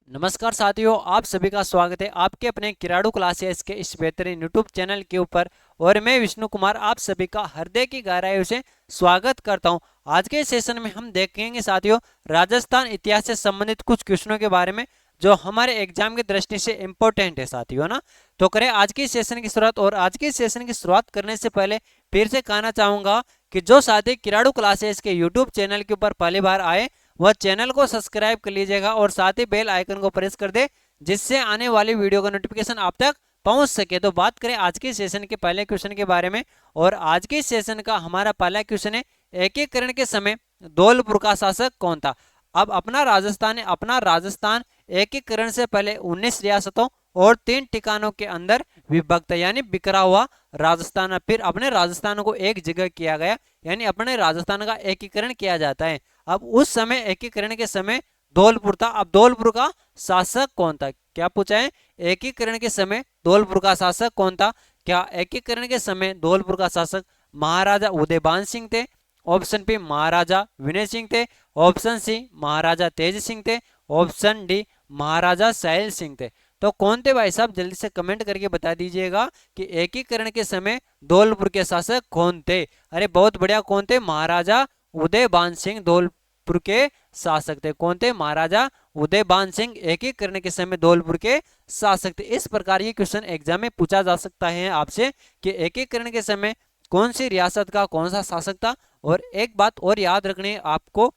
नमस्कार साथियों, आप सभी का स्वागत है आपके अपने किराड़ू क्लासेस के इस बेहतरीन यूट्यूब चैनल के ऊपर। और मैं विष्णु कुमार आप सभी का हृदय की गहराइयों से स्वागत करता हूं। आज के सेशन में हम देखेंगे साथियों राजस्थान इतिहास से संबंधित कुछ क्वेश्चनों के बारे में जो हमारे एग्जाम की दृष्टि से इम्पोर्टेंट है साथियों ना। तो करें आज की सेशन की शुरुआत। और आज की सेशन की शुरुआत करने से पहले फिर से कहना चाहूंगा कि जो साथी किराड़ू क्लासेस के यूट्यूब चैनल के ऊपर पहली बार आए वह चैनल को सब्सक्राइब कर लीजिएगा और साथ ही बेल आइकन को प्रेस कर दे जिससे आने वाली वीडियो का नोटिफिकेशन आप तक पहुंच सके। तो बात करें आज के सेशन के पहले क्वेश्चन के बारे में। और आज के सेशन का हमारा पहला क्वेश्चन है, एकीकरण के समय धौलपुर का शासक कौन था। अब अपना राजस्थान एकीकरण से पहले 19 रियासतों और 3 ठिकानों के अंदर विभक्त यानी बिखरा हुआ राजस्थान, फिर अपने राजस्थान को एक जगह किया गया यानी अपने राजस्थान का एकीकरण किया जाता है। अब उस समय एकीकरण के समय धौलपुर था। अब धौलपुर का शासक कौन था, क्या पूछा है, एकीकरण के समय धौलपुर का शासक कौन था। क्या एकीकरण के समय धौलपुर का शासक महाराजा उदयभान सिंह थे, ऑप्शन बी महाराजा विनय सिंह थे, ऑप्शन सी महाराजा तेज सिंह थे, ऑप्शन डी महाराजा सैल सिंह थे। तो कौन थे भाई साहब, जल्दी से कमेंट करके बता दीजिएगा कि एकीकरण के समय धौलपुर के शासक कौन थे। अरे बहुत बढ़िया, कौन थे, महाराजा उदयभान सिंह धौलपुर के शासक थे। कौन थे, महाराजा उदयभान सिंह एकीकरण के समय धौलपुर के शासक थे। इस प्रकार ये क्वेश्चन एग्जाम में पूछा जा सकता है आपसे कि एकीकरण के समय कौन सी रियासत का कौन सा शासक था। और एक बात और याद रखनी है आपको,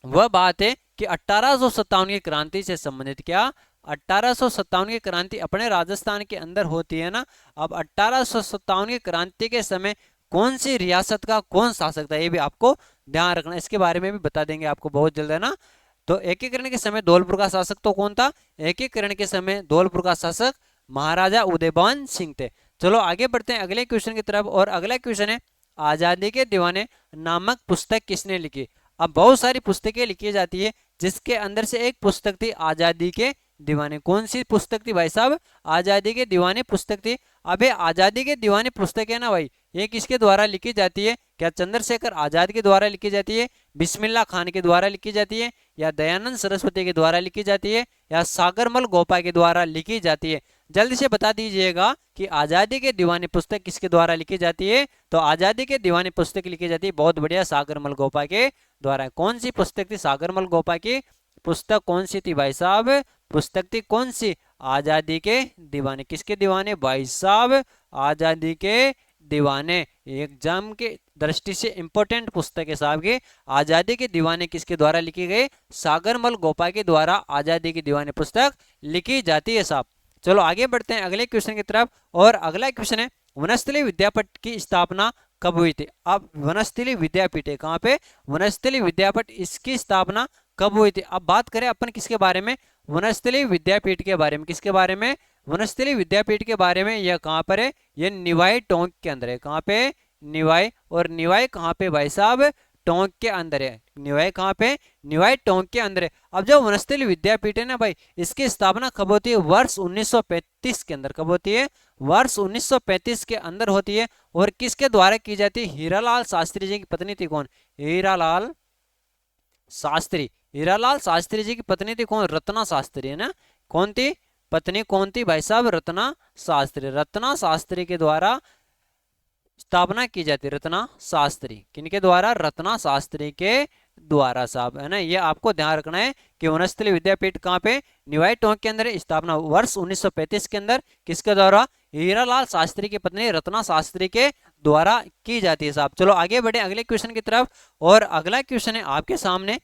वह बात है कि 1857 की क्रांति से संबंधित, क्या 1857 की क्रांति अपने राजस्थान के अंदर होती है ना। अब 1857 की क्रांति के समय कौन सी रियासत का कौन शासक था ये भी आपको ध्यान रखना, इसके बारे में भी बता देंगे आपको बहुत जल्द, है ना। तो एकीकरण के समय धौलपुर का शासक तो कौन था, एकीकरण के समय धौलपुर का शासक महाराजा उदयभान सिंह थे। चलो आगे बढ़ते हैं अगले क्वेश्चन की तरफ। और अगला क्वेश्चन है, आजादी के दीवाने नामक पुस्तक किसने लिखी। अब बहुत सारी पुस्तकें लिखी जाती है जिसके अंदर से एक पुस्तक थी आजादी के दीवाने। कौन सी पुस्तक थी भाई साहब, आजादी के दीवाने पुस्तक थी। अबे आजादी के दीवाने पुस्तक है ना भाई, ये किसके द्वारा लिखी जाती है, क्या चंद्रशेखर आजाद के द्वारा लिखी जाती है, बिस्मिल्लाह खान के द्वारा लिखी जाती है, या दयानंद सरस्वती के द्वारा लिखी जाती है, या सागरमल गोपाल के द्वारा लिखी जाती है। जल्दी से बता दीजिएगा कि आजादी के दीवाने पुस्तक किसके द्वारा लिखी जाती है। तो आजादी के दीवाने पुस्तक लिखी जाती है, बहुत बढ़िया, सागरमल गोपाल के द्वारा। कौन सी पुस्तक थी सागरमल गोपाल की पुस्तक, कौन सी थी भाई साहब, पुस्तक थी कौन सी, आजादी के दीवाने। किसके दीवाने भाई साहब, आजादी के दीवाने। एग्जाम के दृष्टि से इंपॉर्टेंट पुस्तक है साहब की। आजादी के दीवाने किसके द्वारा लिखी गई, सागरमल गोपाल के द्वारा आजादी की दीवाने पुस्तक लिखी जाती है साहब। चलो आगे बढ़ते हैं अगले क्वेश्चन की तरफ। और अगला क्वेश्चन है, वनस्थली विद्यापीठ की स्थापना कब हुई थी। अब वनस्थली विद्यापीठ है कहाँ पे, वनस्थली विद्यापीठ, इसकी स्थापना कब हुई थी। अब बात करें अपन किसके बारे में, वनस्थली विद्यापीठ के बारे में। किसके बारे में, वनस्थली विद्यापीठ के बारे में। यह कहाँ पर है, यह निवाई टोंक के अंदर है। कहाँ पे, निवाई। और निवाई कहाँ पे भाई साहब, टोंक के अंदर है। निवाई कहाँ पे, निवाई टोंक के अंदर है। अब जो वनस्थली विद्यापीठ है ना भाई, इसकी स्थापना कब होती है, वर्ष 1935 के अंदर। कब होती है, वर्ष 1935 के अंदर होती है। और किसके द्वारा की जाती है, हीरालाल शास्त्री जी की पत्नी थी कौन, हीरालाल शास्त्री। हीरालाल शास्त्री जी की पत्नी थी कौन, रत्ना शास्त्री, है ना। कौन थी, पत्नी कौन थी भाई साहब, रत्ना शास्त्री। रत्ना शास्त्री के द्वारा स्थापना की जाती है, रत्ना शास्त्री। किनके द्वारा, रत्ना शास्त्री के द्वारा साहब, है ना। ये आपको ध्यान रखना है कि वनस्थली विद्यापीठ कहाँ पे, निवाई टोंक के अंदर, स्थापना वर्ष 1935 के अंदर किसके द्वारा, हीरालाल शास्त्री की पत्नी रत्ना शास्त्री के द्वारा की जाती है साहब। चलो आगे बढ़े अगले क्वेश्चन की तरफ। और अगला क्वेश्चन है आपके सामने,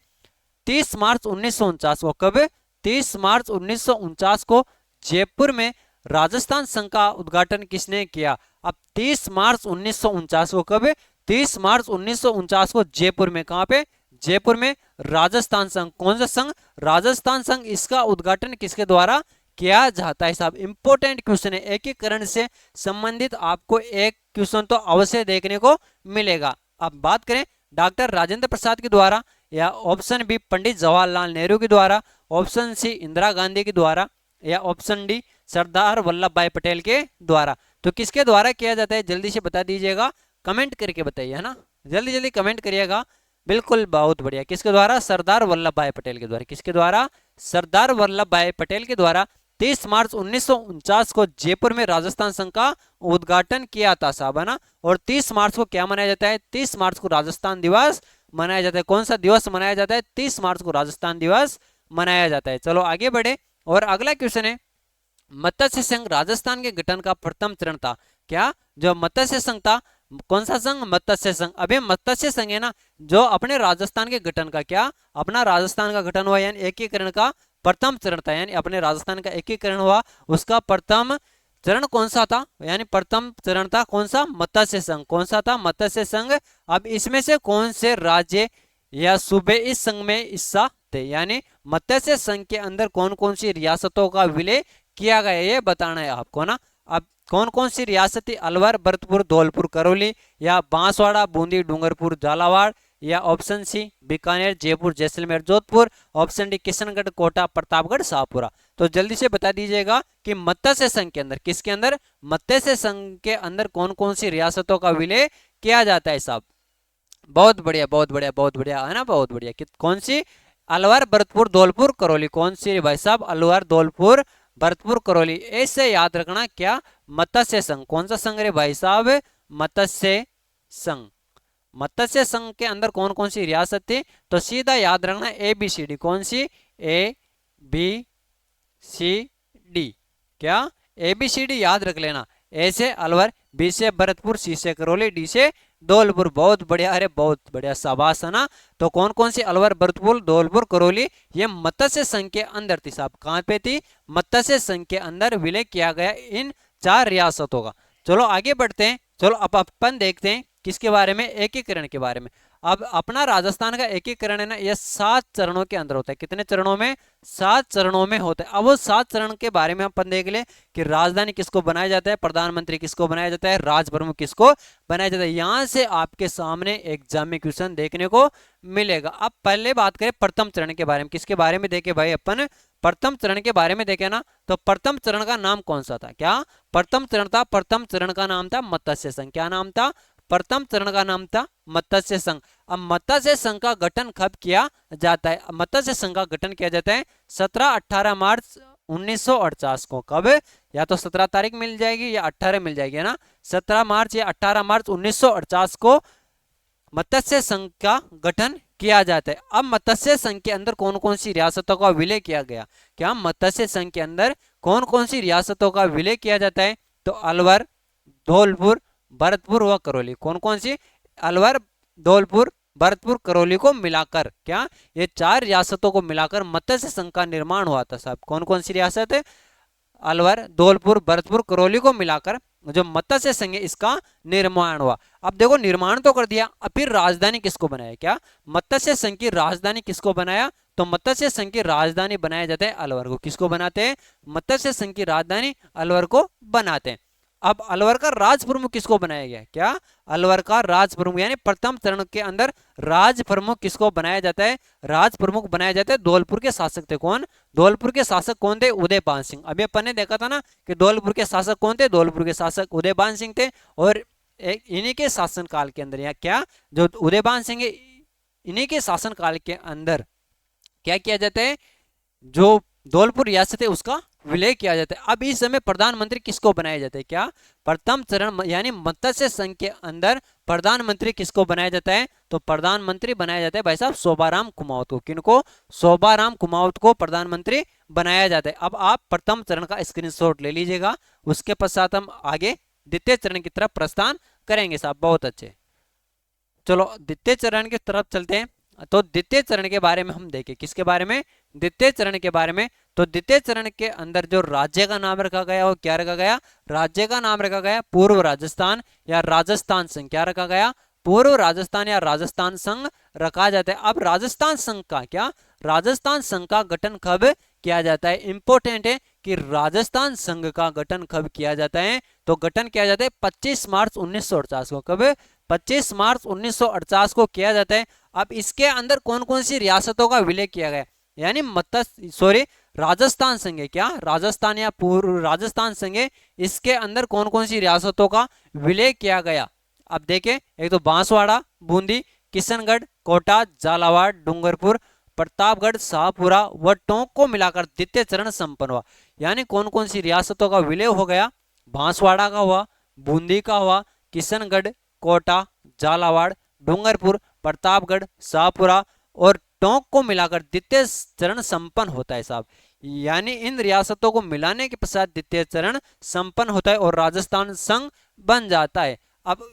30 मार्च 1949 को, कब, 30 मार्च 1949 को जयपुर में राजस्थान संघ का उद्घाटन किसने किया। अब 30 मार्च 1949 को, कब, 30 मार्च 1949 को जयपुर में, कहां पे, जयपुर में राजस्थान संघ। कौन सा संघ, राजस्थान संघ। इसका उद्घाटन किसके द्वारा किया जाता है साहब, इंपॉर्टेंट क्वेश्चन है। एकीकरण से संबंधित आपको एक क्वेश्चन तो अवश्य देखने को मिलेगा। अब बात करें डॉक्टर राजेंद्र प्रसाद के द्वारा, या ऑप्शन बी पंडित जवाहरलाल नेहरू के द्वारा, ऑप्शन सी इंदिरा गांधी के द्वारा, या ऑप्शन डी सरदार वल्लभ भाई पटेल के द्वारा। तो किसके द्वारा किया जाता है, जल्दी से बता दीजिएगा, कमेंट करके बताइए, है ना, जल्दी जल्दी कमेंट करिएगा। बिल्कुल, बहुत बढ़िया, किसके द्वारा, सरदार वल्लभ भाई पटेल के द्वारा। किसके द्वारा, सरदार वल्लभ भाई पटेल के द्वारा 30 मार्च 1949 को जयपुर में राजस्थान संघ का उद्घाटन किया था साहब, है ना। और 30 मार्च को क्या मनाया जाता है? 30 मार्च को राजस्थान दिवस मनाया जाता है। कौन सा दिवस मनाया जाता है? 30 मार्च को राजस्थान दिवस मनाया जाता है। चलो आगे बढ़े और अगला क्वेश्चन है, मत्स्य संघ राजस्थान के गठन का प्रथम चरण था। क्या? जो मत्स्य संघ था, कौन सा संघ? मत्स्य संघ। अभी मत्स्य संघ है ना, जो अपने राजस्थान के गठन का, क्या अपना राजस्थान का गठन हुआ यानी एकीकरण का प्रथम चरण था, यानी अपने राजस्थान का एकीकरण हुआ, उसका प्रथम चरण कौन सा था? यानी प्रथम चरण था कौन सा? मत्स्य संघ। कौन सा था? मत्स्य संघ। अब इसमें से कौन से राज्य या सूबे इस संघ में हिस्सा थे? यानी मत्स्य संघ के अंदर कौन कौन सी रियासतों का विलय किया गया, ये बताना है आपको ना। अब कौन कौन सी रियासतें? अलवर, भरतपुर, धौलपुर, करौली, या बांसवाड़ा, बूंदी, डूंगरपुर, झालावाड़, या option C Bikaner, Jaipur, Jaisalmer, Jodhpur, option D Kishangarh, Kota, Pratapgarh, Shahpura. तो जल्दी से बता दीजिएगा कि मत्स्य संघ के अंदर, किसके अंदर? मत्स्य संघ के अंदर कौन कौन सी रियासतों का विलय किया जाता है साहब? बहुत बढ़िया, बहुत बढ़िया, बहुत बढ़िया, है ना, बहुत बढ़िया। कौन सी? अलवर, भरतपुर, धौलपुर, करौली। कौन सी भाई साहब? अलवर, धौलपुर, भरतपुर, करौली। ऐसे याद रखना। क्या? मत्स्य संघ। कौन सा संघ रे भाई साहब? मत्स्य संघ। मत्स्य संघ के अंदर कौन कौन सी रियासत थी? तो सीधा याद रखना ABCD। कौन सी? ABCD। क्या? ABCD याद रख लेना। ए से अलवर, बी से भरतपुर, सी से करौली, डी से धौलपुर। बहुत बढ़िया, अरे बहुत बढ़िया, शाबाश, है ना। तो कौन कौन सी? अलवर, भरतपुर, धौलपुर, करौली, ये मत्स्य संघ के अंदर थी साहब। कहां पे थी? मत्स्य संघ के अंदर विलय किया गया इन 4 रियासतों का। चलो आगे बढ़ते हैं। चलो अब अपन देखते हैं किसके बारे में? एकीकरण के बारे में। अब अपना राजस्थान का एकीकरण है ना, यह 7 चरणों के अंदर होता है। कितने चरणों में? 7 चरणों में होता है। अब वो 7 चरण के बारे में अपन देख ले कि राजधानी किसको बनाया जाता है, प्रधानमंत्री किसको बनाया जाता है, राज प्रमुख किसको बनाया जाता है। यहां से आपके सामने एग्जाम में क्वेश्चन देखने को मिलेगा। अब पहले बात करें प्रथम चरण के बारे में। किसके बारे में देखे भाई अपन? प्रथम चरण के बारे में देखे ना, तो प्रथम चरण का नाम कौन सा था? क्या प्रथम चरण था? प्रथम चरण का नाम था मत्स्य संघ। क्या नाम था? प्रथम चरण का नाम था मत्स्य संघ। अब मत्स्य संघ का गठन कब किया जाता है? मत्स्य संघ का गठन किया जाता है 17-18 मार्च 1948 को। कब? या तो 17 तारीख मिल जाएगी या 18 मिल जाएगी, है ना। 17 मार्च या 18 मार्च 1948 को मत्स्य संघ का गठन किया जाता है। अब मत्स्य संघ के अंदर कौन कौन सी रियासतों का विलय किया गया? क्या मत्स्य संघ के अंदर कौन कौन सी रियासतों का विलय किया जाता है? तो अलवर, धौलपुर, भरतपुर व करौली। कौन कौन सी? अलवर, धौलपुर, भरतपुर, करौली को मिलाकर, क्या ये 4 रियासतों को मिलाकर मत्स्य संघ का निर्माण हुआ था साहब। कौन कौन सी रियासत है? अलवर, धौलपुर, भरतपुर, करौली को मिलाकर जो मत्स्य संघ है इसका निर्माण हुआ। अब देखो निर्माण तो कर दिया, अब फिर राजधानी किसको बनाया? क्या मत्स्य संघ की राजधानी किसको बनाया? तो मत्स्य संघ की राजधानी बनाया जाता है अलवर को। किसको बनाते हैं? मत्स्य संघ की राजधानी अलवर को बनाते हैं। अब अलवर का राज प्रमुख किसको बनाया गया? क्या अलवर का राज प्रमुख यानी प्रथम चरण के अंदर राज प्रमुख किसको बनाया जाता है? राज प्रमुख बनाया जाता है धौलपुर के शासक थे। कौन? धौलपुर के शासक कौन थे? उदयपान सिंह। अभी अपन ने देखा था ना कि धौलपुर के शासक कौन थे? धौलपुर के शासक उदयपान सिंह थे। और इन्हीं के शासन काल के अंदर, या क्या जो उदयपान सिंह है, इन्हीं के शासन काल के अंदर क्या किया जाता है? जो धौलपुर रियासत है उसका विलय किया जाता है। अब इस समय प्रधानमंत्री किसको बनाया जाता है? क्या प्रथम चरण यानी मत्स्य संघ के अंदर प्रधानमंत्री किसको बनाया जाता है? तो प्रधानमंत्री बनाया जाता है भाई साहब शोभाराम कुमावत को। किनको? शोभाराम कुमावत को प्रधानमंत्री बनाया जाता है। अब आप प्रथम चरण का स्क्रीनशॉट ले लीजिएगा, उसके पश्चात हम आगे द्वितीय चरण की तरफ प्रस्थान करेंगे साहब। बहुत अच्छे, चलो द्वितीय चरण की तरफ चलते हैं। तो द्वितीय चरण के बारे में हम देखें। किसके बारे में? द्वितीय चरण के बारे में। तो द्वितीय चरण के अंदर जो राज्य का नाम रखा गया वो क्या रखा गया? राज्य का नाम रखा गया पूर्व राजस्थान या राजस्थान संघ। क्या रखा गया? पूर्व राजस्थान या राजस्थान संघ रखा जाता है। अब राजस्थान संघ का क्या? राजस्थान संघ का गठन कब किया जाता है? इंपॉर्टेंट है कि राजस्थान संघ का गठन कब किया जाता है? तो गठन किया जाता है 25 मार्च 1948 को। कब? 25 मार्च 1948 को किया जाता है। अब इसके अंदर कौन कौन सी रियासतों का विलय किया गया? यानी राजस्थान संघ है। क्या राजस्थान या पूर्व राजस्थान संघ है, इसके अंदर कौन कौन सी रियासतों का विलय किया गया? अब देखें, एक तो बांसवाड़ा, बूंदी, किशनगढ़, कोटा, झालावाड़, डूंगरपुर, प्रतापगढ़, शाहपुरा व टोंक को मिलाकर द्वितीय चरण संपन्न हुआ। यानी कौन कौन सी रियासतों का विलय हो गया? बांसवाड़ा का हुआ, बूंदी का हुआ, किशनगढ़, कोटा, झालावाड़, डूंगरपुर, प्रतापगढ़, शाहपुरा और टोंक को मिलाकर द्वितीय चरण संपन्न होता है साहब। यानी इन रियासतों को मिलाने के पश्चात द्वितीय चरण संपन्न होता है और राजस्थान संघ बन जाता है। अब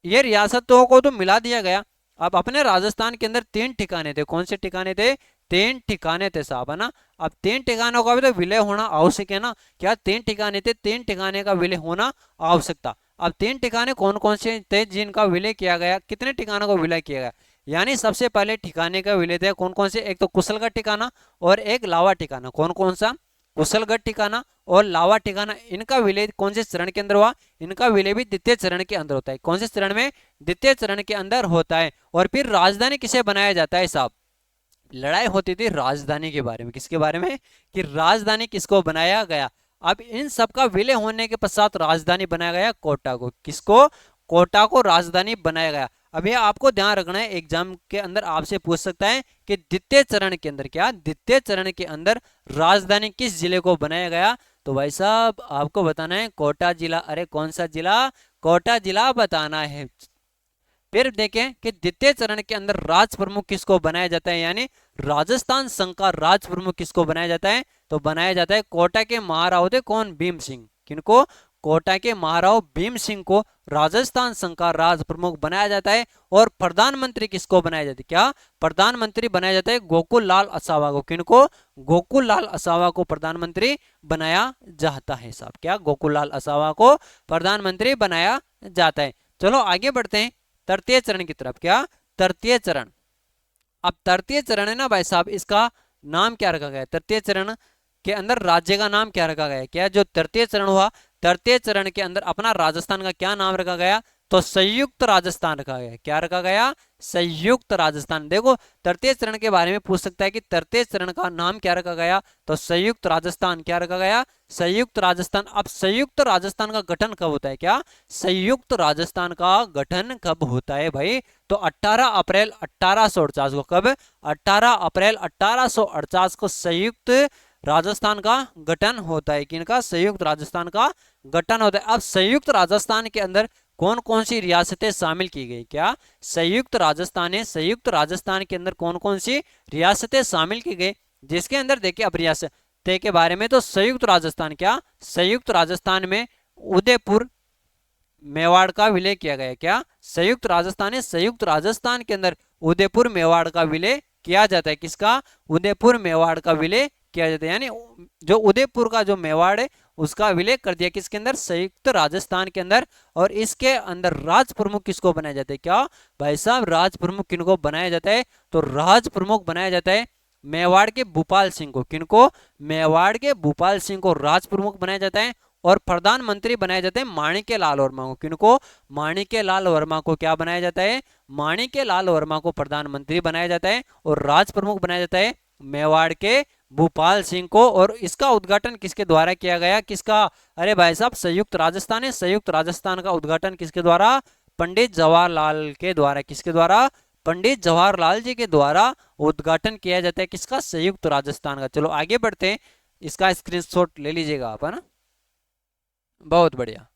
ये रियासतों को तो मिला दिया गया। अब अपने राजस्थान के अंदर 3 ठिकाने थे। कौन से ठिकाने थे? 3 ठिकाने थे साहब, है ना। अब 3 ठिकानों का भी तो विलय होना आवश्यक है ना। क्या 3 ठिकाने थे? 3 ठिकाने का विलय होना आवश्यक था। अब 3 ठिकाने कौन कौन से थे जिनका विलय किया गया? कितने ठिकानों का विलय किया गया? यानी सबसे पहले ठिकाने का विलय थे कौन कौन से? एक तो कुशलगढ़ ठिकाना और एक लावा ठिकाना। कौन कौन सा? कुशलगढ़ ठिकाना और लावा ठिकाना। इनका विलय कौन से चरण के अंदर हुआ? इनका विलय भी द्वितीय चरण के अंदर होता है। कौन से चरण में? द्वितीय चरण के अंदर होता है। और फिर राजधानी किसे बनाया जाता है साहब? लड़ाई होती थी राजधानी के बारे में। किसके बारे में? कि राजधानी किसको बनाया गया। अब इन सब का विलय होने के पश्चात राजधानी बनाया गया कोटा को। किसको? कोटा को राजधानी बनाया गया। अब ये आपको ध्यान रखना है, एग्जाम के अंदर आपसे पूछ सकता है कि द्वितीय चरण के अंदर, क्या द्वितीय चरण के अंदर राजधानी किस जिले को बनाया गया? तो भाई साहब आपको बताना है कोटा जिला। अरे कौन सा जिला? कोटा जिला बताना है। फिर देखें कि द्वितीय चरण के अंदर राज प्रमुख किसको बनाया जाता है? यानी राजस्थान संघ का राज प्रमुख किसको बनाया जाता है? तो बनाया जाता है कोटा के महाराव थे कौन? भीम सिंह। किनको? कोटा के महाराव भीम सिंह को राजस्थान संघ का राज प्रमुख बनाया जाता है। और प्रधानमंत्री किसको बनाया जाता है? क्या प्रधानमंत्री बनाया जाता है? गोकुल लाल असावा को। किनको? गोकुल लाल असावा को प्रधानमंत्री बनाया जाता है साहब। क्या? गोकुल लाल असावा को प्रधानमंत्री बनाया जाता है। चलो आगे बढ़ते हैं तृतीय चरण की तरफ। क्या? तृतीय चरण। अब तृतीय चरण है ना भाई साहब, इसका नाम क्या रखा गया है? तृतीय चरण के अंदर राज्य का नाम क्या रखा गया है? क्या जो तृतीय चरण हुआ, तृतीय चरण के अंदर अपना राजस्थान का क्या नाम रखा गया? तो संयुक्त राजस्थान रखा गया। क्या रखा गया? संयुक्त राजस्थान। देखो तृतीय चरण के बारे में पूछ सकता है कि तृतीय चरण का नाम क्या रखा गया? तो संयुक्त राजस्थान। क्या रखा गया? संयुक्त राजस्थान। अब संयुक्त राजस्थान का गठन कब होता है? क्या संयुक्त राजस्थान का गठन कब होता है भाई? तो 18 अप्रैल 1848 को। कब? 18 अप्रैल 1848 को संयुक्त राजस्थान का गठन होता है। किनका? संयुक्त राजस्थान का गठन होता है। अब संयुक्त राजस्थान के अंदर कौन कौन सी रियासतें शामिल की गई? क्या संयुक्त राजस्थान है? संयुक्त राजस्थान के अंदर कौन कौन सी रियासतें शामिल की गई? जिसके अंदर देखिए अब रियासत के बारे में, तो संयुक्त राजस्थान, क्या संयुक्त राजस्थान में उदयपुर मेवाड़ का विलय किया गया। क्या संयुक्त राजस्थान है? संयुक्त राजस्थान के अंदर उदयपुर मेवाड़ का विलय किया जाता है। किसका? उदयपुर मेवाड़ का विलय किया जाता है। यानी जो उदयपुर का जो मेवाड़ है उसका विलय कर दिया। किसके अंदर? संयुक्त राजस्थान के अंदर। और इसके अंदर राज प्रमुख किसको बनाया जाता है? क्या भाई साहब राज प्रमुख किनको बनाया जाता है? तो राज प्रमुख बनाया जाता है मेवाड़ के भूपाल सिंह को। किनको? मेवाड़ के भूपाल सिंह को राज प्रमुख बनाया जाता है। और प्रधानमंत्री बनाए जाते हैं माणिक्य लाल वर्मा को। किनको? माणिक्य लाल वर्मा को क्या बनाया जाता है? माणिक्य लाल वर्मा को प्रधानमंत्री बनाया जाता है। और राज प्रमुख बनाया जाता है मेवाड़ के भूपाल सिंह को। और इसका उद्घाटन किसके द्वारा किया गया? किसका? अरे भाई साहब संयुक्त राजस्थान है। संयुक्त राजस्थान का उद्घाटन किसके द्वारा? पंडित जवाहरलाल के द्वारा। किसके द्वारा? पंडित जवाहरलाल जी के द्वारा उद्घाटन किया जाता है। किसका? संयुक्त राजस्थान का। चलो आगे बढ़ते हैं, इसका स्क्रीनशॉट ले लीजिएगा आप, है ना। बहुत बढ़िया।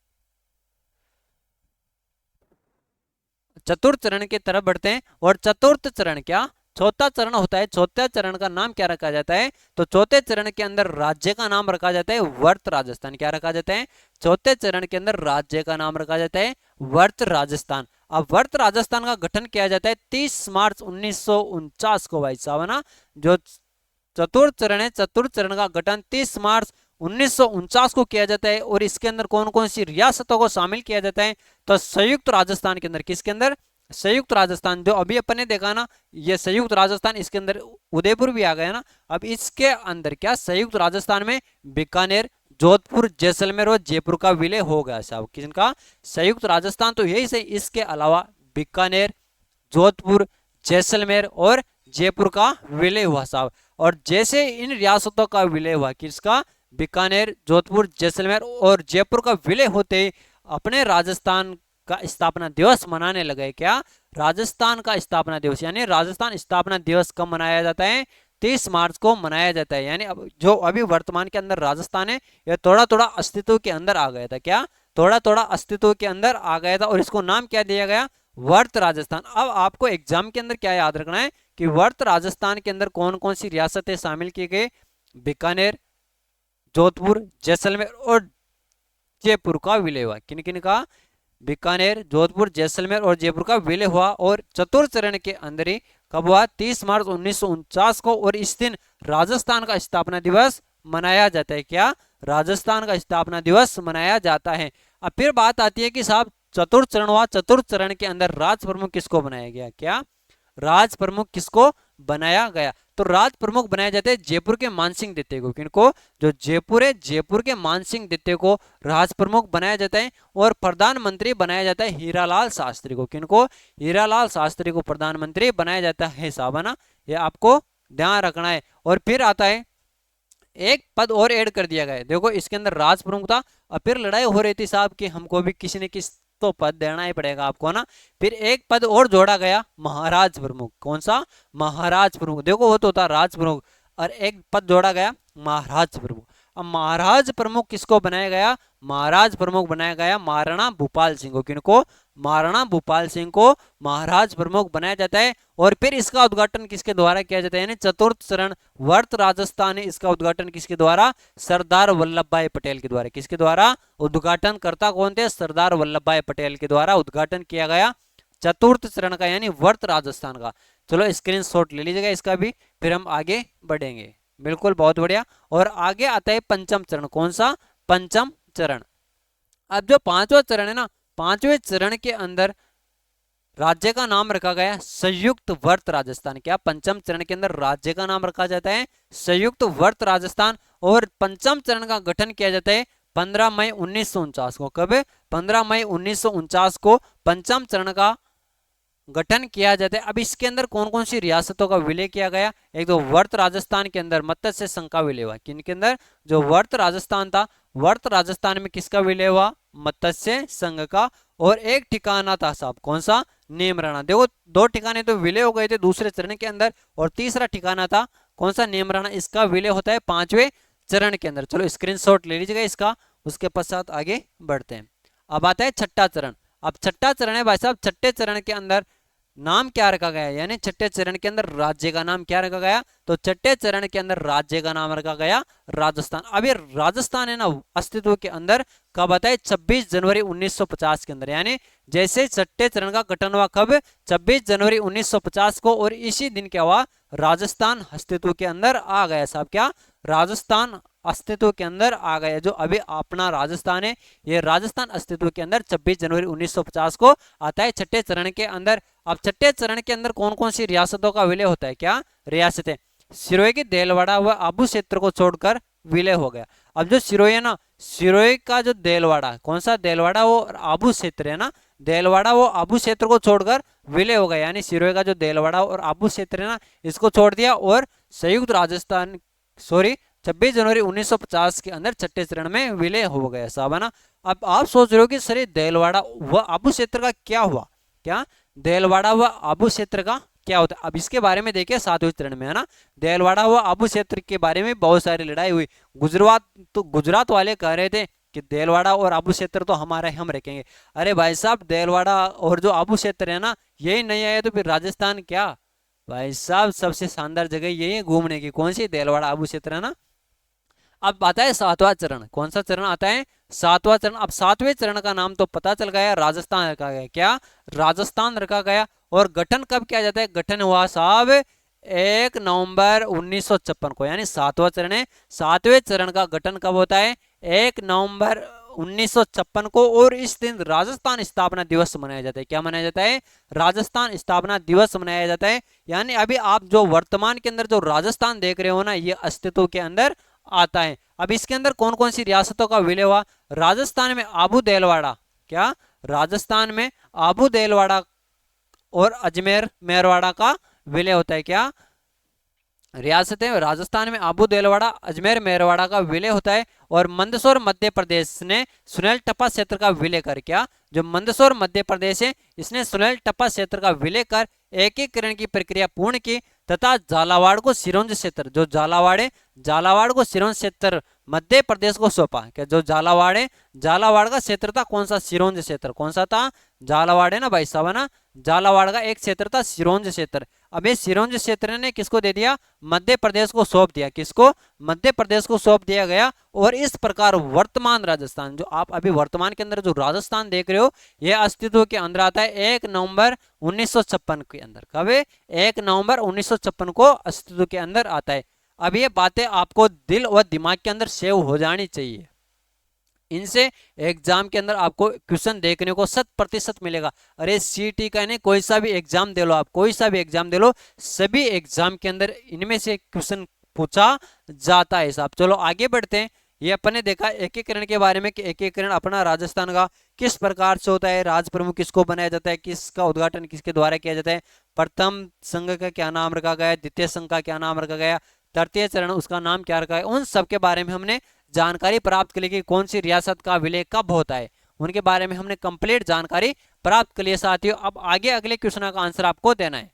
चतुर्थ चरण की तरफ बढ़ते हैं। और चतुर्थ चरण, क्या चौथा चरण होता है। चौथे चरण का नाम क्या रखा जाता है? तो चौथे चरण के अंदर राज्य का नाम रखा जाता है वर्त राजस्थान। क्या रखा जाता है? चौथे चरण के अंदर राज्य का नाम रखा जाता है वर्त राजस्थान। अब वर्त राजस्थान का गठन किया जाता है 30 मार्च 1949 को भाई साहब, ना। जो चतुर्थ चरण है, चतुर्थ चरण का गठन 30 मार्च 1949 को किया जाता है। और इसके अंदर कौन कौन सी रियासतों को शामिल किया जाता है? तो संयुक्त राजस्थान के अंदर। किसके अंदर? संयुक्त राजस्थान। जो अभी अपन ने देखा ना, ये संयुक्त राजस्थान, इसके अंदर उदयपुर भी आ गया ना। अब इसके अंदर क्या संयुक्त राजस्थान में बीकानेर, जोधपुर, जैसलमेर और जयपुर का विलय हो गया साहब। किसका? संयुक्त राजस्थान तो यही से। इसके अलावा बीकानेर, जोधपुर, जैसलमेर और जयपुर का विलय हुआ साहब। और जैसे इन रियासतों का विलय हुआ, किसका? बीकानेर, जोधपुर, जैसलमेर और जयपुर का विलय होते ही अपने राजस्थान का स्थापना दिवस मनाने लगे। क्या? राजस्थान का स्थापना दिवस, यानी राजस्थान स्थापना दिवस कब मनाया जाता है? 30 मार्च को मनाया जाता है। यानी अब जो अभी वर्तमान के अंदर राजस्थान है, यह थोड़ा थोड़ा अस्तित्व के अंदर आ गया था। क्या? थोड़ा थोड़ा अस्तित्व के अंदर आ गया था, और इसको नाम क्या दिया गया? वर्त राजस्थान। अब आपको एग्जाम के अंदर क्या याद रखना है कि वर्त राजस्थान के अंदर कौन कौन सी रियासतें शामिल की गई? बीकानेर, जोधपुर, जैसलमेर और जयपुर का विलय हुआ। किन किन का? बीकानेर, जोधपुर, जैसलमेर और जयपुर का विलय हुआ। और चतुर्थ चरण के अंदर ही कब हुआ? 30 मार्च 1949 को। और इस दिन राजस्थान का स्थापना दिवस मनाया जाता है। क्या? राजस्थान का स्थापना दिवस मनाया जाता है। अब फिर बात आती है कि साहब चतुर्थ चरण हुआ, चतुर्थ चरण के अंदर राज प्रमुख किसको बनाया गया? क्या? राज प्रमुख किसको बनाया गया? तो राज प्रमुख बनाए जाते हैं जयपुर के मानसिंह द्वितीय को। किनको? जो जयपुर है, जयपुर के मानसिंह द्वितीय को राज प्रमुख बनाया जाता है। और प्रधानमंत्री बनाया जाता है हीरालाल शास्त्री को। किनको? हीरालाल शास्त्री को प्रधानमंत्री बनाया जाता है साहब, है ना, ये आपको ध्यान रखना है। और फिर आता है एक पद और ऐड कर दिया गया है। देखो इसके अंदर राज प्रमुख था, और फिर लड़ाई हो रही थी साहब कि हमको भी किसी ने किस तो पद देना ही पड़ेगा आपको ना। फिर एक पद और जोड़ा गया, महाराज प्रमुख। कौन सा? महाराज प्रमुख। देखो वो तो था राज प्रमुख, और एक पद जोड़ा गया महाराज प्रमुख। अब महाराज प्रमुख किसको बनाया गया? महाराज प्रमुख बनाया गया महाराणा भूपाल सिंह को। किनको? महाराणा भूपाल सिंह को महाराज प्रमुख बनाया जाता है। और फिर इसका उद्घाटन किसके द्वारा किया जाता है? यानी चतुर्थ चरण वर्त राजस्थान है, इसका उद्घाटन किसके द्वारा? सरदार वल्लभ भाई पटेल के द्वारा। किसके द्वारा? उद्घाटन करता कौन थे? सरदार वल्लभ भाई पटेल के द्वारा उद्घाटन किया गया चतुर्थ चरण का, यानी वर्त राजस्थान का। चलो स्क्रीनशॉट ले लीजिएगा इसका भी, फिर हम आगे बढ़ेंगे। बिल्कुल, बहुत बढ़िया। और आगे आता है पंचम चरण। कौन सा? पंचम चरण। अब जो पांचवा चरण है ना, पांचवें चरण के अंदर राज्य का नाम रखा गया संयुक्त वर्त राजस्थान। क्या? पंचम चरण के अंदर राज्य का नाम रखा जाता है संयुक्त वर्त राजस्थान। और पंचम चरण का गठन किया जाता है 15 मई 1949 को। कब? 15 मई 1949 को पंचम चरण का गठन किया जाता है। अब इसके अंदर कौन कौन सी रियासतों का विलय किया गया? एक तो वर्त राजस्थान के अंदर मत्स्य संघ का विलय हुआ। किन के अंदर? जो वर्त राजस्थान था, वर्त राजस्थान में किसका विलय हुआ? मत्स्य संघ का। और एक ठिकाना था साहब, कौन सा? नेमराना। देखो दो ठिकाने तो विलय हो गए थे दूसरे चरण के अंदर, और तीसरा ठिकाना था कौन सा? नेमराना। इसका विलय होता है पांचवें चरण के अंदर। चलो स्क्रीनशॉट ले लीजिएगा इसका, उसके पश्चात आगे बढ़ते हैं। अब आता है छठा चरण। अब छठा चरण है भाई साहब, छठे चरण के अंदर नाम क्या रखा गया? यानी छठे चरण के अंदर राज्य का नाम क्या रखा गया? तो छठे चरण के अंदर राज्य का नाम रखा गया राजस्थान। अब ये राजस्थान है ना अस्तित्व के अंदर कब आता है? 26 जनवरी 1950 के अंदर। यानी जैसे छठे चरण का गठन हुआ कब? 26 जनवरी 1950 को। और इसी दिन क्या हुआ? राजस्थान अस्तित्व के अंदर आ गया साहब। क्या? राजस्थान अस्तित्व के अंदर आ गया। जो अभी अपना राजस्थान है, ये राजस्थान अस्तित्व के अंदर 26 जनवरी 1950 को आता है छठे चरण के अंदर। अब छठे चरण के अंदर कौन कौन सी रियासतों का विलय होता है? क्या? रियासतें। सिरोही की देलवाड़ा व आबू क्षेत्र को छोड़कर विलय हो गया। अब जो सिरोही है ना, सिरोही का जो देलवाड़ा, कौन सा? देलवाड़ा वो आबू क्षेत्र है ना, देलवाड़ा वो आबू क्षेत्र को छोड़कर विलय हो गया। यानी सिरोही का जो देलवाड़ा और आबू क्षेत्र है ना, इसको छोड़ दिया, और संयुक्त राजस्थान 26 जनवरी 1950 के अंदर छठे चरण में विलय हो गया साहब, है ना। अब आप सोच रहे हो कि सर ये देलवाड़ा व आबू क्षेत्र का क्या हुआ? क्या? देलवाड़ा व आबू क्षेत्र का क्या होता है? अब इसके बारे में देखिए सातवें चरण में, है ना। देलवाड़ा व आबू क्षेत्र के बारे में बहुत सारी लड़ाई हुई। गुजरात वाले कह रहे थे कि देलवाड़ा और आबू क्षेत्र तो हमारा हम रखेंगे। अरे भाई साहब, देलवाड़ा और जो आबू क्षेत्र है ना, यही नहीं आया तो फिर राजस्थान क्या? भाई साहब सबसे शानदार जगह यही है घूमने की। कौन सी? देलवाड़ा आबू क्षेत्र, है ना। अब आता है सातवां चरण। कौन सा चरण आता है? सातवां चरण। अब सातवें चरण का नाम तो पता चल गया, राजस्थान रखा गया। क्या? राजस्थान रखा गया। और गठन कब किया जाता है? गठन हुआ साहब 1 नवंबर 1956 को। यानी सातवां चरण है, सातवें चरण का गठन कब होता है? 1 नवंबर 1956 को। और इस दिन राजस्थान स्थापना दिवस मनाया जाता है। क्या मनाया जाता है? राजस्थान स्थापना दिवस मनाया जाता है। यानी अभी आप जो वर्तमान के अंदर जो राजस्थान देख रहे हो ना, ये अस्तित्व के अंदर आता है। अब इसके अंदर कौन कौन सी रियासतों का विलय हुआ? राजस्थान में आबू देलवाड़ा। क्या? राजस्थान में आबू देलवाड़ा और अजमेर मेरवाड़ा का विलय होता है। क्या? रियासतें राजस्थान में आबू देलवाड़ा अजमेर मेरवाड़ा का विलय होता है और मंदसौर मध्य प्रदेश ने सुनेल टप्पा क्षेत्र का विलय कर क्या जो मंदसौर मध्य प्रदेश है इसने सुनेल टप्पा क्षेत्र का विलय कर एकीकरण की प्रक्रिया पूर्ण की तथा झालावाड़ को सिरोंज क्षेत्र जो झालावाड़ है झालावाड़ को सिरोंज क्षेत्र मध्य प्रदेश को सौंपा क्या जो झालावाड़ है झालावाड़ का क्षेत्र था कौन सा सिरोंज क्षेत्र कौन सा था झालावाड़ है ना भाई साहब ना झालावाड़ का एक क्षेत्र था सिरोंज क्षेत्र अब ये सिरोंज क्षेत्र ने किसको दे दिया मध्य प्रदेश को सौंप दिया किसको मध्य प्रदेश को सौंप दिया गया और इस प्रकार वर्तमान राजस्थान जो आप अभी वर्तमान के अंदर जो राजस्थान देख रहे हो यह अस्तित्व के अंदर आता है 1 नवंबर 1956 के अंदर कब 1 नवंबर 1956 को अस्तित्व के अंदर आता है। अब ये बातें आपको दिल और दिमाग के अंदर सेव हो जानी चाहिए इनसे एग्जाम के अंदर आपको क्वेश्चन देखने को 100% मिलेगा। अरे सीटी का नहीं कोई सा भी एग्जाम दे लो आप कोई सा भी एग्जाम दे लो सभी एग्जाम के अंदर इनमें से क्वेश्चन पूछा जाता है साहब। चलो आगे बढ़ते हैं। ये अपने देखा एकीकरण के बारे में कि एकीकरण अपना राजस्थान का किस प्रकार से होता है राज प्रमुख किसको बनाया जाता है किसका उद्घाटन किसके द्वारा किया जाता है प्रथम संघ का क्या नाम रखा गया द्वितीय संघ का क्या नाम रखा गया तृतीय चरण उसका नाम क्या रखा है उन सब के बारे में हमने जानकारी प्राप्त कर ली कि कौन सी रियासत का विलय कब होता है उनके बारे में हमने कंप्लीट जानकारी प्राप्त कर लिया साथियों। अब आगे अगले क्वेश्चन का आंसर आपको देना है।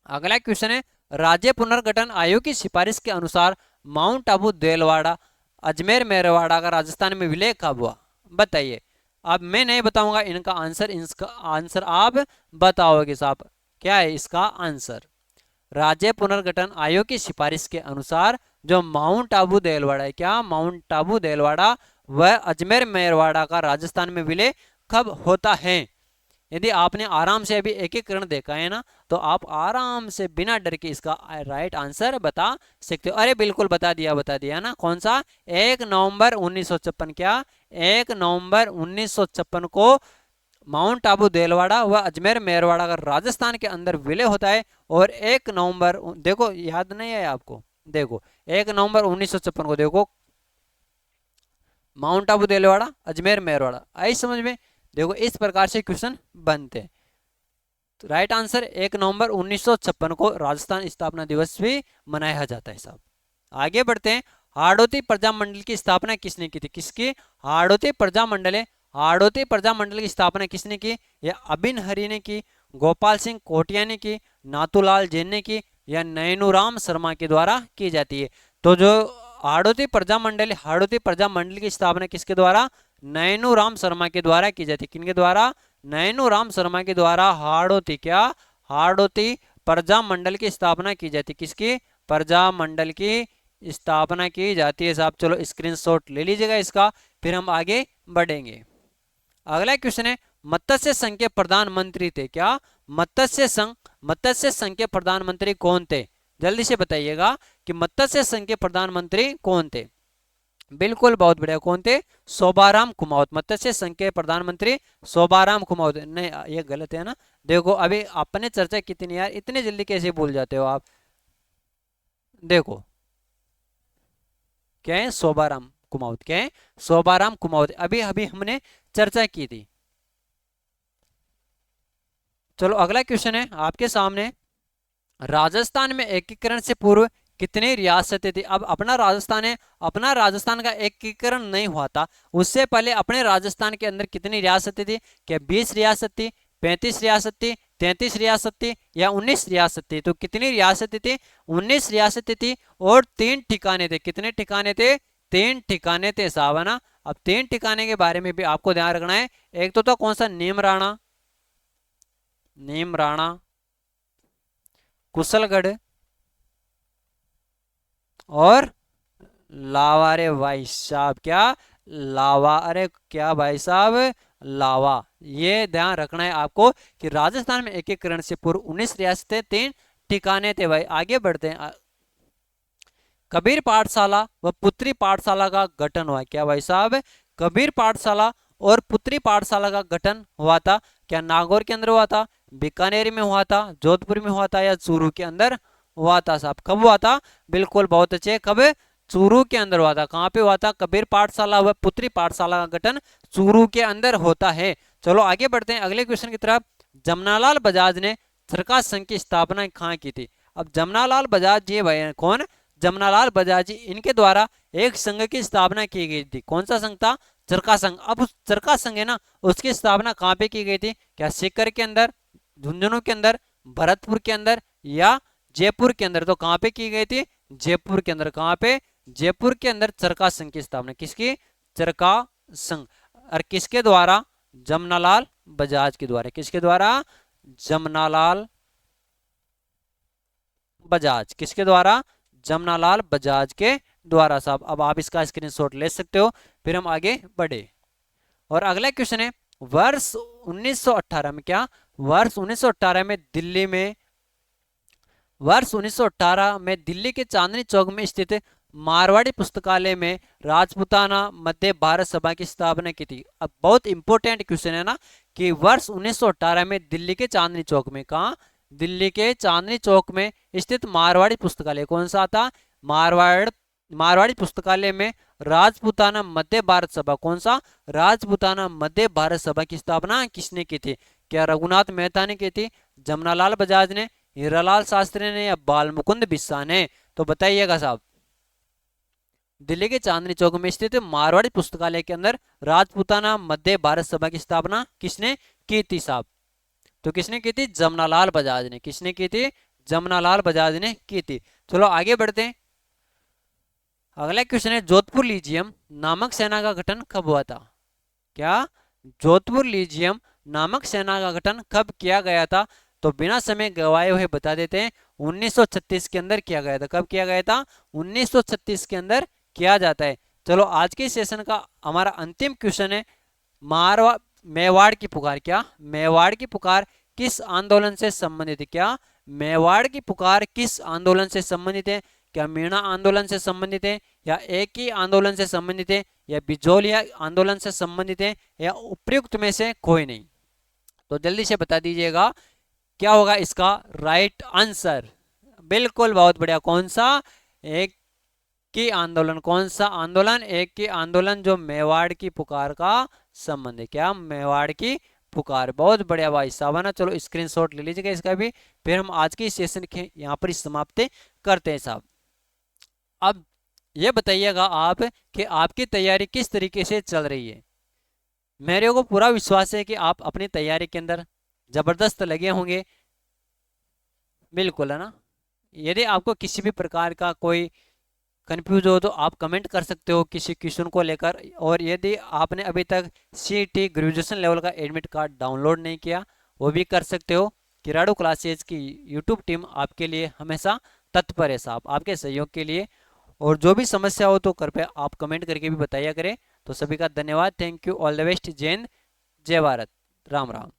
अगला क्वेश्चन है राज्य पुनर्गठन आयोग की सिफारिश के अनुसार माउंट आबू देलवाड़ा अजमेर मेरवाड़ा का राजस्थान में विलय कब हुआ बताइए। अब मैं नहीं बताऊंगा इनका आंसर आप बताओगे साहब क्या है इसका आंसर। राज्य पुनर्गठन आयोग की सिफारिश के अनुसार जो माउंट आबू देलवाड़ा है क्या माउंट आबू देलवाड़ा वह अजमेर मेरवाड़ा का राजस्थान में विलय कब होता है। यदि आपने आराम से अभी एकीकरण देखा है ना तो आप आराम से बिना डर के इसका राइट आंसर बता सकते हो। अरे बिल्कुल बता दिया ना कौन सा 1 नवंबर 1956 क्या 1 नवंबर 1956 को माउंट आबू देलवाड़ा व अजमेर मेरवाड़ा का राजस्थान के अंदर विलय होता है और 1 नवंबर देखो याद नहीं है आपको देखो 1 नवंबर 1956 को देखो माउंट आबू देलवाड़ा अजमेर मेरवाड़ा आई समझ में। देखो इस प्रकार से क्वेश्चन बनते हैं। तो राइट आंसर 1 नवंबर 1956 को राजस्थान स्थापना दिवस भी मनाया जाता है साहब। आगे बढ़ते हैं। हाड़ौती प्रजा मंडल की स्थापना किसने की थी किसकी हाड़ौती प्रजा मंडल है हाड़ौती प्रजा मंडल की स्थापना किसने की या अबिन हरि ने की गोपाल सिंह कोटिया ने की नाथूलाल जैन ने की या नैनूराम शर्मा के द्वारा की जाती है। तो जो हाड़ौती प्रजा मंडल की स्थापना किसके द्वारा नैनूराम शर्मा के द्वारा की जाती है। किनके द्वारा नैनूराम शर्मा के द्वारा हाड़ौती प्रजा मंडल की स्थापना की जाती है। किसकी प्रजा मंडल की स्थापना की जाती है साहब। चलो स्क्रीनशॉट ले लीजिएगा इसका फिर हम आगे बढ़ेंगे। अगला क्वेश्चन है मत्स्य संघ के प्रधानमंत्री थे क्या मत्स्य संघ के प्रधानमंत्री कौन थे जल्दी से बताइएगा कि मत्स्य संघ के प्रधानमंत्री कौन थे। बिल्कुल बहुत बढ़िया कौन थे शोभाराम कुमावत मत्स्य संघ के प्रधानमंत्री शोभाराम कुमावत। नहीं ये गलत है ना देखो अभी आपने चर्चा कितनी यार इतने जल्दी कैसे भूल जाते हो आप। देखो क्या है शोभाराम कुमावत क्या है शोभाराम कुमावत अभी अभी हमने चर्चा की थी। चलो अगला क्वेश्चन है आपके सामने राजस्थान में एकीकरण से पूर्व कितनी रियासतें थी। अब अपना राजस्थान है अपना राजस्थान का एकीकरण नहीं हुआ था उससे पहले अपने राजस्थान के अंदर कितनी रियासतें थी क्या 20 रियासत थी 35 रियासत थी 33 रियासत थी या 19 रियासत थी। तो कितनी रियासतें थी 19 रियासतें थी और 3 ठिकाने थे। कितने ठिकाने थे 3 ठिकाने थे साहब है ना। अब 3 ठिकाने के बारे में भी आपको ध्यान रखना है। एक तो कौन सा नीम राणा कुशलगढ़ और लावा। अरे भाई साहब क्या लावा अरे क्या भाई साहब लावा। ये ध्यान रखना है आपको कि राजस्थान में एकीकरण से पूर्व 19 रियासतें 3 ठिकाने थे भाई। आगे बढ़ते हैं। कबीर पाठशाला व पुत्री पाठशाला का गठन हुआ क्या भाई साहब कबीर पाठशाला और पुत्री पाठशाला का गठन हुआ था क्या नागौर के अंदर हुआ था बीकानेर में हुआ था जोधपुर में हुआ था या चूरू के अंदर हुआ था साहब। कब हुआ था बिल्कुल बहुत अच्छे कब चूरू के अंदर हुआ था। कहाँ पे हुआ था कबीर पाठशाला व पुत्री पाठशाला का गठन चूरू के अंदर होता है। चलो आगे बढ़ते हैं अगले क्वेश्चन की तरफ। जमनालाल बजाज ने सरकार संघ की स्थापना कहाँ की थी। अब जमनालाल बजाज जी भाई कौन, जमनालाल बजाज जी, इनके द्वारा एक संघ की स्थापना की गई थी। कौन सा संघ था, चरखा संघ। अब उस चरखा संघ है ना, उसकी स्थापना कहाँ पे की गई थी, क्या सीकर के अंदर, झुंझुनू के अंदर, भरतपुर के अंदर या जयपुर के अंदर। तो कहाँ पे की गई थी, जयपुर के अंदर। कहाँ पे, जयपुर के अंदर चरखा संघ की स्थापना, किसकी, चरखा संघ। और किसके द्वारा, जमनालाल बजाज के द्वारा। किसके द्वारा, जमनालाल बजाज। किसके द्वारा, जमनालाल बजाज के द्वारा साहब। अब आप इसका स्क्रीनशॉट ले सकते हो। फिर हम आगे बढ़े और अगला क्वेश्चन है, वर्ष 1918 में, क्या, वर्ष 1918 में दिल्ली में, वर्ष 1918 में दिल्ली के चांदनी चौक में स्थित मारवाड़ी पुस्तकालय में राजपूताना मध्य भारत सभा की स्थापना की थी। अब बहुत इंपॉर्टेंट क्वेश्चन है ना, कि वर्ष 1918 में दिल्ली के चांदनी चौक में, कहा, दिल्ली के चांदनी चौक में स्थित मारवाड़ी पुस्तकालय, कौन सा था, मारवाड़ी पुस्तकालय में राजपूताना मध्य भारत सभा, कौन सा, राजपूताना मध्य भारत सभा की स्थापना किसने की थी, क्या रघुनाथ मेहता ने की थी, जमनालाल बजाज ने, हीरालाल शास्त्री ने या बाल मुकुंद बिस्सा ने। तो बताइएगा साहब। दिल्ली के चांदनी चौक में स्थित मारवाड़ी पुस्तकालय के अंदर राजपूताना मध्य भारत सभा की स्थापना किसने की थी साहब, तो किसने की थी, जमनालाल बजाज ने। किसने की थी, जमनालाल बजाज ने की थी। चलो आगे बढ़ते हैं। अगला क्वेश्चन है, जोधपुर लीजियम नामक सेना का गठन कब हुआ था, क्या, जोधपुर लीजियम नामक सेना का गठन कब किया गया था। तो बिना समय गवाए हुए बता देते हैं, 1936 के अंदर किया गया था। कब किया गया था, 1936 के अंदर किया जाता है। चलो आज के सेशन का हमारा अंतिम क्वेश्चन है, मारवा मेवाड़ की पुकार, क्या, मेवाड़ की पुकार किस आंदोलन से संबंधित है, क्या, मेवाड़ की पुकार किस आंदोलन से संबंधित है, क्या मीणा आंदोलन से संबंधित है, या एक ही आंदोलन से संबंधित है, या बिजोलिया आंदोलन से संबंधित है, या उपयुक्त में से कोई नहीं। तो जल्दी से बता दीजिएगा क्या होगा इसका राइट आंसर। बिल्कुल, बहुत बढ़िया। कौन सा, एक की आंदोलन। कौन सा आंदोलन, एक की आंदोलन, जो मेवाड़ की पुकार का संबंध है, क्या, मेवाड़ की पुकार। बहुत बढ़िया भाई साहब, है ना। चलो स्क्रीनशॉट ले लीजिएगा इसका भी। फिर हम आज के सेशन के यहाँ पर समाप्त करते हैं साहब। अब ये बताइएगा आप कि आपकी तैयारी किस तरीके से चल रही है। मेरे को पूरा विश्वास है कि आप अपनी तैयारी के अंदर जबरदस्त लगे होंगे। बिल्कुल, है ना। यदि आपको किसी भी प्रकार का कोई कंफ्यूज हो तो आप कमेंट कर सकते हो किसी क्वेश्चन को लेकर। और यदि आपने अभी तक सीईटी ग्रेजुएशन लेवल का एडमिट कार्ड डाउनलोड नहीं किया, वो भी कर सकते हो। किराड़ू क्लासेज की यूट्यूब टीम आपके लिए हमेशा तत्पर है साहब, आपके सहयोग के लिए। और जो भी समस्या हो तो कृपया आप कमेंट करके भी बताया करें। तो सभी का धन्यवाद, thank you, all the best, जय हिंद, जय भारत, राम राम।